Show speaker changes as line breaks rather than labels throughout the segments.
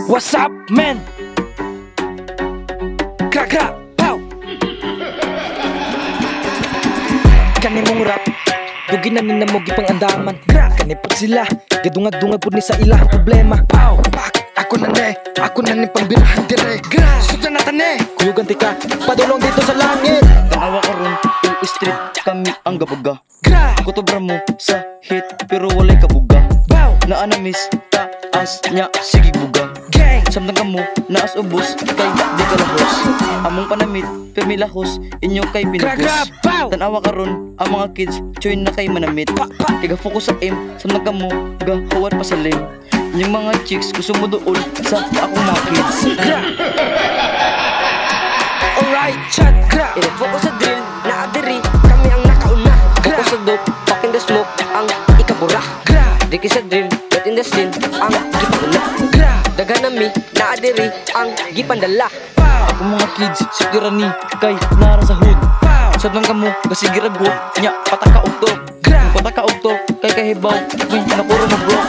What's up, man? Krak krak, pow! Kani mong rap, dugin na ninamog ipang andaman. Kanipot sila, gadungag-dungag po ni sa ilang problema. Pow! Pak! Ako na ni pambirahan dire. Sugda na tane, kuyugan tika, padulong dito sa langit.
Tanawa ka ron, yung street, kami ang gabaga. Kutobra mo sa hit, pero walay kabuga. Naanamis, taas nya, sige buga. Samtang kamo, naas ubos, kay di kalahos. Among panamit, permilahos, inyo kay pinagos. Tanawa ka ron, ang mga kids, join na kay manamit. Tiga-focus sa aim, samtang kamo, gahawad pa sa lim. Yung mga chicks, gusto mo doon sa akong mga kids.
Alright, chat, gra.
Focus sa drill, naadiri, kami ang nakauna. Focus sa dope, fuck in the smoke, ang ikabura. Diki sa drill, get in the scene, ang gipauna. Daga nami, naadiri, ang gipandala.
Ako mga kids, sikirani, kay nara sa hood. Sadlang kamo, kasigirago, nya, pataka-ugto. Pataka-ugto, kay kahibaw, may napuro mo bro.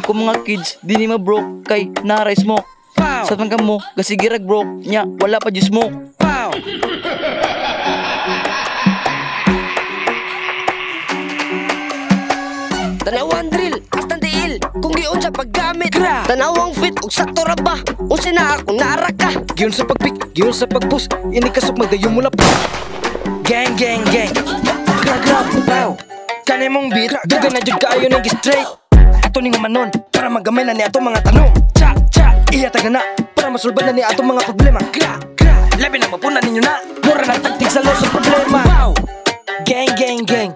Ako mga kids, di ni ma-broke, kay nara smoke. Sadlang kamo, kasigirag bro, nya, wala pa di smoke.
Tanawang drill, astan tiil, kung giun sa paggamit. Tanawang fit, ug sakto ra ba, unsi na akong naaraka.
Giyon sa pagpick, giyon sa pagpush, ini kasok magdayo mula pa. Gang, gang, gang. Gra, gra, pow. Kani mong beat, duga na jud kaayo nang straight. Ato ning manon, para magamay na ni ato mga tanong. Cha, cha, iyatag na, para masulban na ni ato mga problema. Gra, gra, labi na mapunan ninyo na. Mura na tagtig sa los sa problema. Pow. Gang, gang, gang.